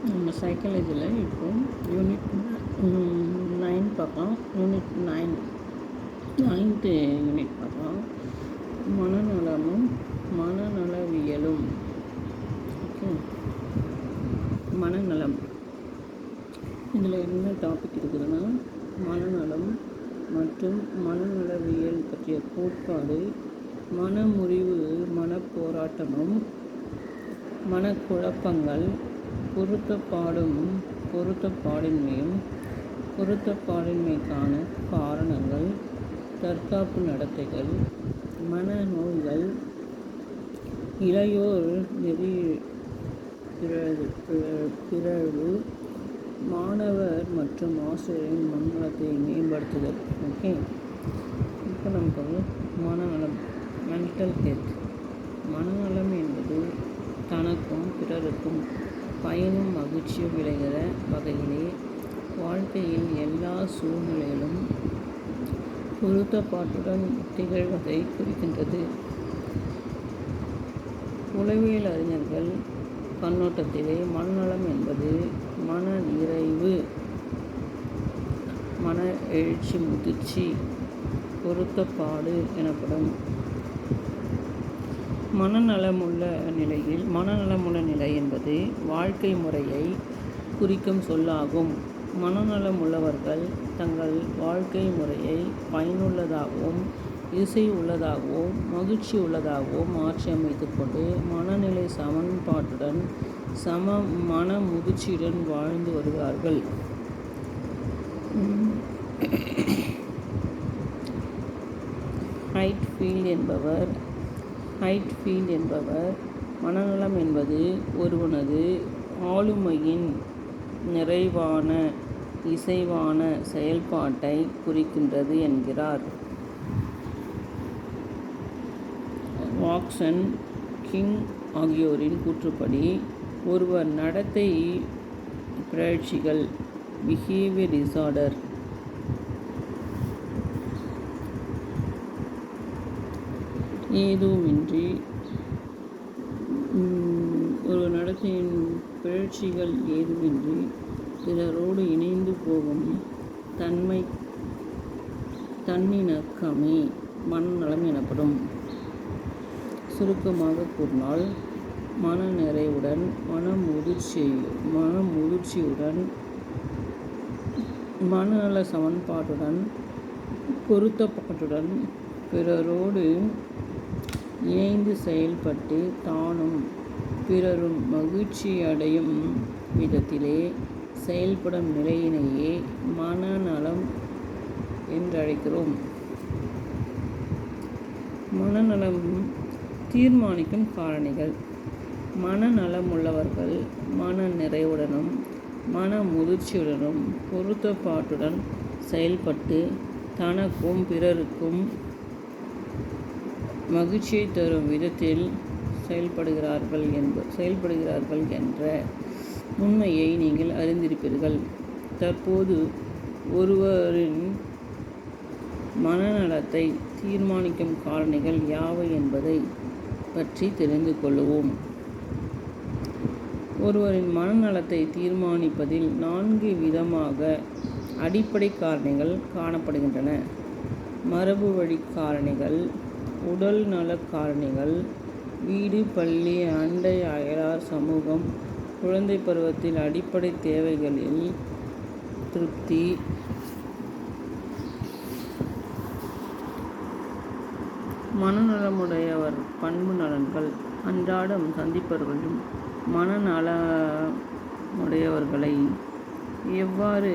நம்ம சைக்காலஜியில் இப்போ யூனிட் 9 பார்க்கலாம். யூனிட் 9th யூனிட் பார்க்கலாம். மனநலமும் மனநலவியலும். ஓகே, மனநலம் இதில் என்ன டாபிக் இருக்குதுன்னா, மனநலம் மற்றும் மனநலவியல் பற்றிய கோட்பாடு, மனமுறிவு, மனப்போராட்டமும் மனக்குழப்பங்கள், பொருத்தப்பாடின்மையும் பொருத்தப்பாடின்மைக்கான காரணங்கள், தற்காப்பு நடத்தைகள், மனநோய்கள், இளையோர் நெறி பிறழ்வு, மாணவர் மற்றும் ஆசிரியரின் மனநலத்தை மேம்படுத்துதல். ஓகே, இப்போ நமக்கு மனநலம், மென்டல் ஹெல்த். மனநலம் என்பது தனக்கும் பிறருக்கும் பயனும் மகிழ்ச்சியும் விளைகிற வகையிலே வாழ்க்கையில் எல்லா சூழ்நிலையிலும் பொருத்தப்பாட்டுடன் திகழ்வதை குறிக்கின்றது. உளவியல் அறிஞர்கள் கண்ணோட்டத்திலே மனநலம் என்பது மன நிறைவு, மன எழுச்சி, முதிர்ச்சி, பொருத்தப்பாடு எனப்படும். மனநலமுள்ள நிலை என்பது வாழ்க்கை முறையை குறிக்கும் சொல்லாகும். மனநலமுள்ளவர்கள் தங்கள் வாழ்க்கை முறையை பயனுள்ளதாகவும் இசை உள்ளதாகவும் மகிழ்ச்சி உள்ளதாகவும் மாற்றி அமைத்து கொண்டு மனநிலை சமன்பாட்டுடன் மன முதிர்ச்சியுடன் வாழ்ந்து வருகிறார்கள். ஹைட்ஃபீல்ட் என்பவர் மனநலம் என்பது ஒருவனது ஆளுமையின் நிறைவான இசைவான செயல்பாட்டை குறிக்கின்றது என்கிறார். வாட்சன், கிங் ஆகியோரின் கூற்றுப்படி, ஒருவர் நடத்தை பிறழ்ச்சிகள், பிஹேவியர் டிசார்டர், ஏதுமின்றி ஒரு நடத்தையின் பிறழ்ச்சிகள் ஏதுமின்றி பிறரோடு இணைந்து போகும் தன்னிணக்கமே மனநலம் எனப்படும். சுருக்கமாக கூறினால், மன நிறைவுடன் மனமுதிர்ச்சியுடன் மனநல சமன்பாட்டுடன் பொருத்தப்பாட்டுடன் பிறரோடு இணைந்து செயல்பட்டு தானும் பிறரும் மகிழ்ச்சியடையும் விதத்திலே செயல்படும் நிலையினையே மனநலம் என்றழைக்கிறோம். மனநலம் தீர்மானிக்கும் காரணிகள். மனநலமுள்ளவர்கள் மன நிறைவுடனும் மன முதிர்ச்சியுடனும் பொருத்தப்பாட்டுடன் செயல்பட்டு தனக்கும் பிறருக்கும் மகிழ்ச்சியை தரும் விதத்தில் செயல்படுகிறார்கள் என்ற உண்மையை நீங்கள் அறிந்திருப்பீர்கள். தற்போது ஒருவரின் மனநலத்தை தீர்மானிக்கும் காரணிகள் யாவை என்பதை பற்றி தெரிந்து கொள்வோம். ஒருவரின் மனநலத்தை தீர்மானிப்பதில் 4 விதமாக அடிப்படை காரணிகள் காணப்படுகின்றன. மரபு வழி காரணிகள், உடல் நல காரணிகள், வீடு, பள்ளி, அண்டை அயலார், சமூகம், குழந்தை பருவத்தில் அடிப்படை தேவைகளில் திருப்தி, மனநலமுடையவர் பண்பு நலன்கள். அன்றாடம் சந்திப்பவர்களும் மனநலமுடையவர்களை எவ்வாறு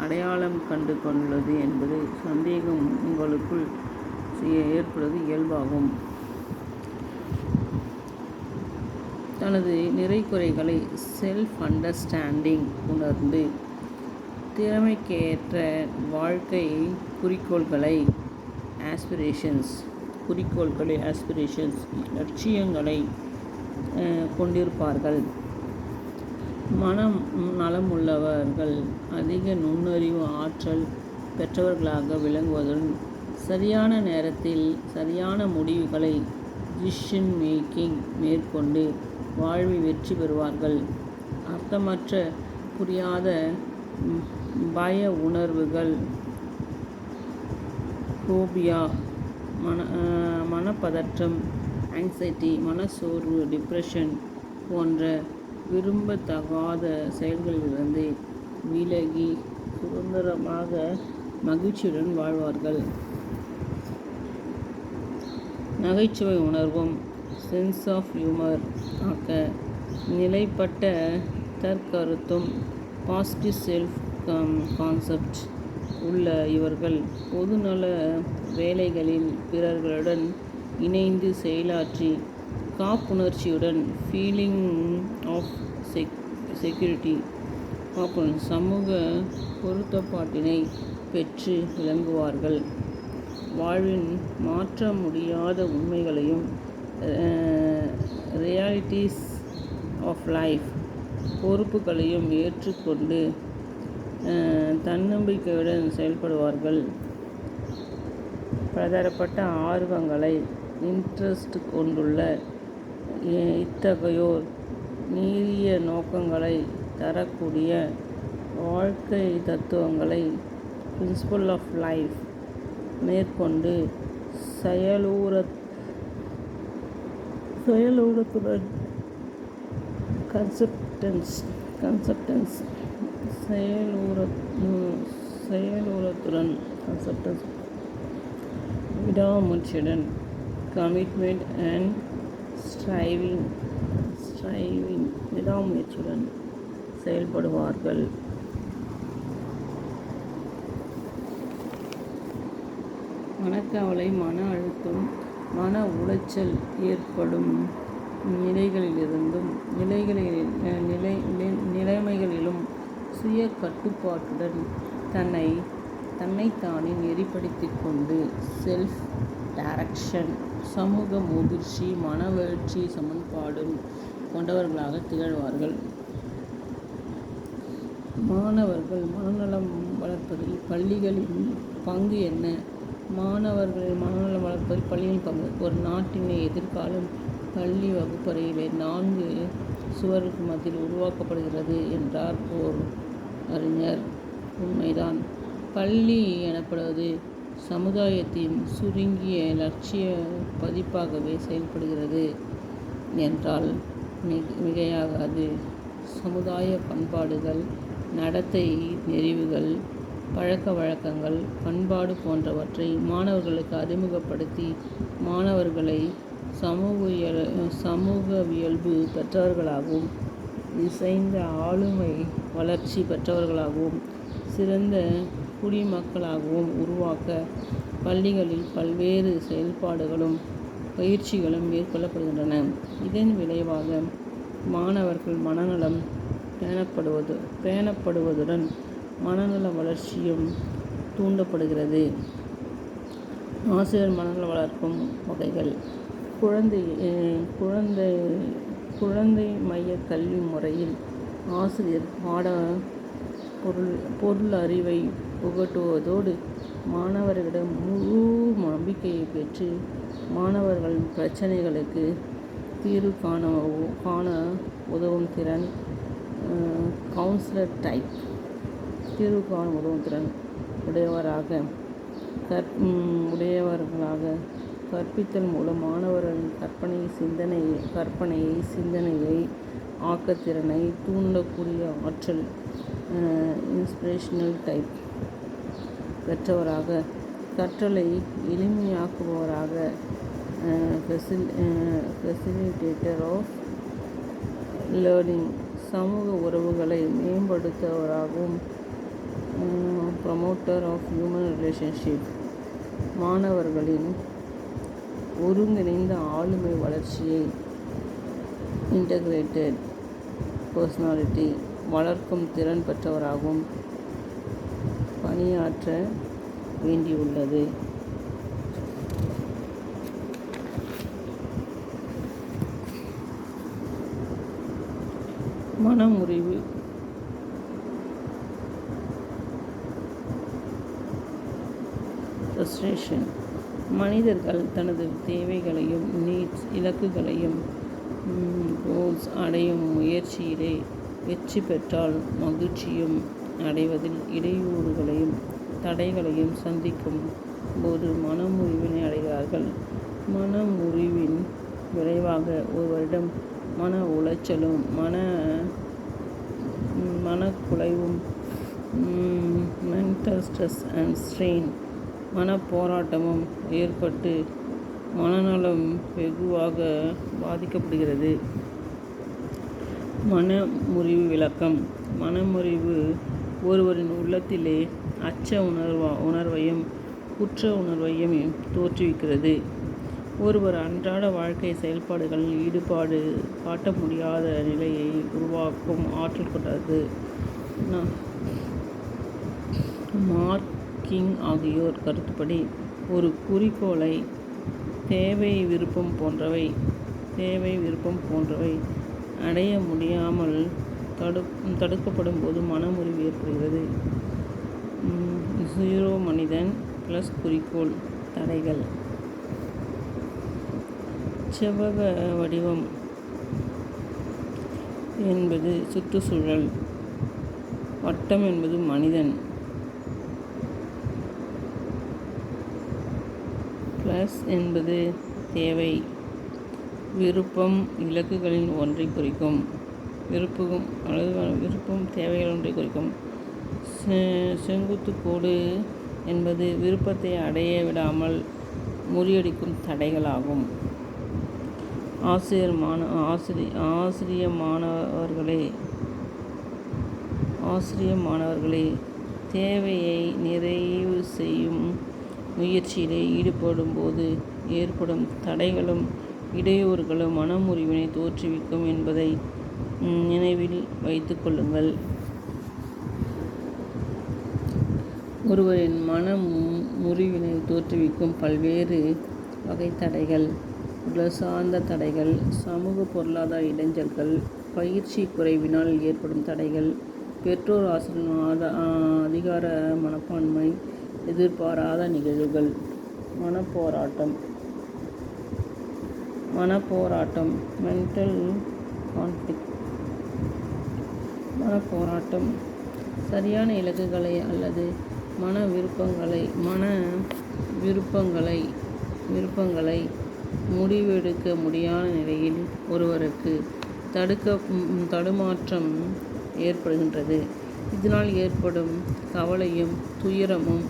அடையாளம் கண்டு கொள்வது என்பது சந்தேகம் உங்களுக்குள் ஏற்படுவது இயல்பாகும். தனது நிறை குறைகளை செல்ஃப் அண்டர்ஸ்டாண்டிங் உணர்ந்து திறமைக்கேற்ற வாழ்க்கை குறிக்கோள்களை லட்சியங்களை கொண்டிருப்பார்கள். மனம் நலமுள்ளவர்கள் அதிக நுண்ணறிவு ஆற்றல் பெற்றவர்களாக விளங்குவதுடன் சரியான நேரத்தில் சரியான முடிவுகளை டிசிஷன் மேக்கிங் மேற்கொண்டு வாழ்வில் வெற்றி பெறுவார்கள். அர்த்தமற்ற புரியாத பய உணர்வுகள், ஃபோபியா, மனப்பதற்றம், ஆங்ஸைட்டி, மனச்சோர்வு, டிப்ரெஷன் போன்ற விரும்பத்தகாத செயல்களிலிருந்து விலகி சுதந்திரமாக மகிழ்ச்சியுடன் வாழ்வார்கள். நகைச்சுவை உணர்வும் சென்ஸ் ஆஃப் ஹியூமர் ஆக்க நிலைப்பட்ட தற்கருத்தும் பாசிட்டிவ் செல்ஃப் கான்செப்ட் உள்ள இவர்கள் பொதுநல வேலைகளில் பிறர்களுடன் இணைந்து செயலாற்றி காப்புணர்ச்சியுடன் ஃபீலிங் ஆஃப் செக்யூரிட்டி சமூக பொருத்தப்பாட்டினை பெற்று விளங்குவார்கள். வாழ்வின் மாற்ற முடியாத உண்மைகளையும் ரியாலிட்டிஸ் ஆஃப் லைஃப் பொறுப்புகளையும் ஏற்றுக்கொண்டு தன்னம்பிக்கையுடன் செயல்படுவார்கள். பலதரப்பட்ட ஆர்வங்களை இன்ட்ரெஸ்ட் கொண்டுள்ள இத்தகையோர் நீரிய நோக்கங்களை தரக்கூடிய வாழ்க்கை தத்துவங்களை பிரின்சிபல் ஆஃப் லைஃப் மேற்கொண்டு செயலூரத்துடன் விடாமுயற்சியுடன் கமிட்மெண்ட் அண்ட் ஸ்ட்ரைவிங் விடாமுயற்சியுடன் செயல்படுவார்கள். மனக்கவலை, மன அழுத்தம், மன உளைச்சல் ஏற்படும் நிலைமைகளிலும் சுய கட்டுப்பாட்டுடன் தன்னைத்தானே நெறிப்படுத்தி கொண்டு செல்ஃப் டைரக்ஷன், சமூக முதிர்ச்சி, மனவளர்ச்சி சமன்பாடும் கொண்டவர்களாக திகழ்வார்கள். மாணவர்கள் மனநலம் வளர்ப்பதில் பள்ளிகளின் பங்கு என்ன? மாணவர்களின் மனநலம் வளர்ப்பதில் பள்ளியின் பங்கு. ஒரு நாட்டின் எதிர்காலம் பள்ளி வகுப்பறையிலே 4 சுவருக்கு மத்தியில் உருவாக்கப்படுகிறது என்றார் ஓர் அறிஞர். உண்மைதான். பள்ளி எனப்படுவது சமுதாயத்தின் சுருங்கிய லட்சிய பதிப்பாகவே செயல்படுகிறது என்றால் மிகையாகாது. சமுதாய பண்பாடுகள், நடத்தை நெறிவுகள், பழக்க வழக்கங்கள், பண்பாடு போன்றவற்றை மாணவர்களுக்கு அறிமுகப்படுத்தி மாணவர்களை சமூகவியல்பு பெற்றவர்களாகவும் இசைந்த ஆளுமை வளர்ச்சி பெற்றவர்களாகவும் சிறந்த குடிமக்களாகவும் உருவாக்க பள்ளிகளில் பல்வேறு செயல்பாடுகளும் பயிற்சிகளும் மேற்கொள்ளப்படுகின்றன. இதன் விளைவாக மாணவர்கள் மனநலம் பேணப்படுவதுடன் மனநல வளர்ச்சியும் தூண்டப்படுகிறது. ஆசிரியர் மனநல வளர்க்கும் வகைகள். குழந்தை மைய கல்வி முறையில் ஆசிரியர் பொருள் அறிவை புகட்டுவதோடு மாணவர்களிடம் முழு நம்பிக்கையை பெற்று மாணவர்களின் பிரச்சனைகளுக்கு தீர்வு காண உதவும் திறன் கவுன்சிலர் டைப் தீர்வு காண உதவும் திறன் உடையவர்களாக கற்பித்தல் மூலம் மாணவர்களின் கற்பனையை சிந்தனையை ஆக்கத்திறனை தூண்டக்கூடிய ஆற்றல் இன்ஸ்பிரேஷனல் டைப் பெற்றவராக கற்றலை எளிமையாக்குபவராக ஃபெசிலிட்டேட்டர் ஆஃப் லேர்னிங் சமூக உறவுகளை மேம்படுத்துவராகவும் ப்ரமோட்டர் ஆஃப் ஹியூமன் ரிலேஷன்ஷிப் மாணவர்களின் ஒருங்கிணைந்த ஆளுமை வளர்ச்சியை இன்டகிரேட்டட் பர்சனாலிட்டி வளர்க்கும் திறன் பெற்றவராகவும் பணியாற்ற வேண்டியுள்ளது. மனமுறிவு. ஃப்ரஸ்ட்ரேஷன். மனிதர்கள் தனது தேவைகளையும் இலக்குகளையும் கோல்ஸ் அடையும் முயற்சியிலே வெற்றி பெற்றால் மகிழ்ச்சியும் அடைவதில் இடையூறுகளையும் தடைகளையும் சந்திக்கும் போது மனமுறிவினை அடைகிறார்கள். மனமுறிவின் விளைவாக ஒருவரிடம் மன உளைச்சலும் மனக்குலைவும் மென்டல் ஸ்ட்ரெஸ் அண்ட் ஸ்ட்ரெயின் மனப்போராட்டமும் ஏற்பட்டு மனநலம் வெகுவாக பாதிக்கப்படுகிறது. மனமுறிவு விளக்கம். மனமுறிவு ஒருவரின் உள்ளத்திலே அச்ச உணர்வையும் குற்ற உணர்வையும் தோற்றுவிக்கிறது. ஒருவர் அன்றாட வாழ்க்கை செயல்பாடுகளில் ஈடுபாடு காட்ட முடியாத நிலையை உருவாக்கும் ஆற்றல் கொண்டது. மார்க் கிங் ஆகியோர் கருத்துப்படி ஒரு குறிக்கோளை தேவை விருப்பம் போன்றவை அடைய முடியாமல் தடுக்கப்படும் போது மனமுறிவு ஏற்படுகிறது. 0 மனிதன் + குறிக்கோள். தடைகள். செவ்வக வடிவம் என்பது சுற்றுச்சூழல். வட்டம் என்பது மனிதன். ப்ளஸ் என்பது தேவை. விருப்பம் இலக்குகளின் ஒன்றை குறிக்கும். விருப்பம் தேவைகள் ஒன்றை குறிக்கும். செங்குத்துக்கோடு என்பது விருப்பத்தை அடைய விடாமல் முறியடிக்கும் தடைகளாகும். மாணவர்களே தேவையை நிறைவு செய்யும் முயற்சியிலே ஈடுபடும் போது ஏற்படும் தடைகளும் இடையூறுகளும் மனமுறிவினை தோற்றுவிக்கும் என்பதை நினைவில் வைத்துக் கொள்ளுங்கள். ஒருவரின் மனமுறிவினை தோற்றுவிக்கும் பல்வேறு வகை தடைகள். உடல் சார்ந்த தடைகள், சமூக பொருளாதார இடைஞ்சல்கள், பயிற்சி குறைவினால் ஏற்படும் தடைகள், பெற்றோர் ஆசிரியர் அதிகார மனப்பான்மை, எதிர்பாராத நிகழ்வுகள். மனப்போராட்டம் மென்டல் கான்ஃப்ளிக்ட். மனப்போராட்டம் சரியான இலக்குகளை அல்லது மன விருப்பங்களை முடிவெடுக்க முடியாத நிலையில் ஒருவருக்கு தடுமாற்றம் ஏற்படுகின்றது. இதனால் ஏற்படும் கவலையும் துயரமும்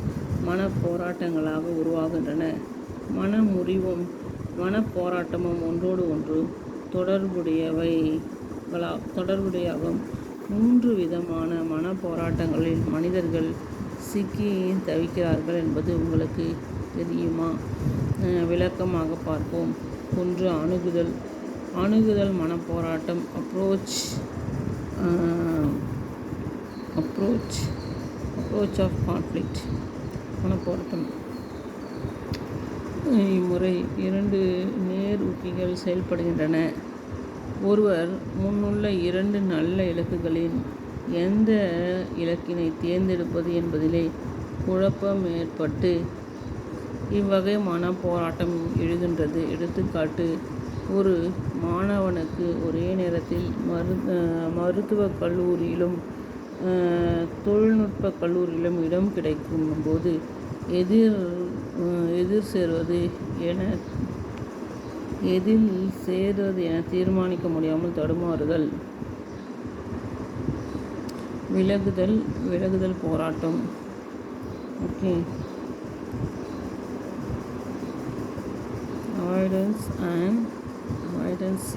மனப்போராட்டங்களாக உருவாகின்றன. மனமுறிவும் மனப்போராட்டமும் ஒன்றோடு ஒன்று தொடர்புடையவும் 3 விதமான மனப்போராட்டங்களில் மனிதர்கள் சிக்கி தவிக்கிறார்கள் என்பது உங்களுக்கு தெரியுமா? விளக்கமாக பார்ப்போம். 1. அணுகுதல் மனப்போராட்டம். Approach of conflict. மனப்போராட்டம். இம்முறை 2 நேர் உத்திகள் செயல்படுகின்றன. ஒருவர் முன்னுள்ள 2 நல்ல இலக்குகளில் எந்த இலக்கினை தேர்ந்தெடுப்பது என்பதிலே குழப்பம் ஏற்பட்டு இவ்வகை மனப்போராட்டம் எழுகின்றது. எடுத்துக்காட்டு: ஒரு மாணவனுக்கு ஒரே நேரத்தில் மருத்துவக் கல்லூரியிலும் தொழில்நுட்ப கல்லூரியிலும் இடம் கிடைக்கும் போது எதில் சேர்வது என தீர்மானிக்க முடியாமல் தடுமாறுதல். விலகுதல் போராட்டம். Avoidance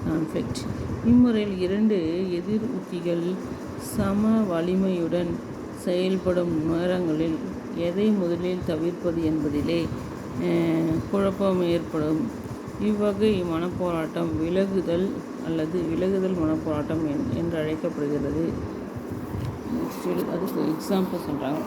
conflict. இம்முறையில் 2 எதிர் உத்திகள் சம வலிமையுடன் செயல்படும் நேரங்களில் எதை முதலில் தவிர்ப்பது என்பதிலே குழப்பம் ஏற்படும். இவ்வகை மனப்போராட்டம் விலகுதல் மனப்போராட்டம் என்று அழைக்கப்படுகிறது. அதுக்கு எக்ஸாம்பிள் சொல்கிறாங்க.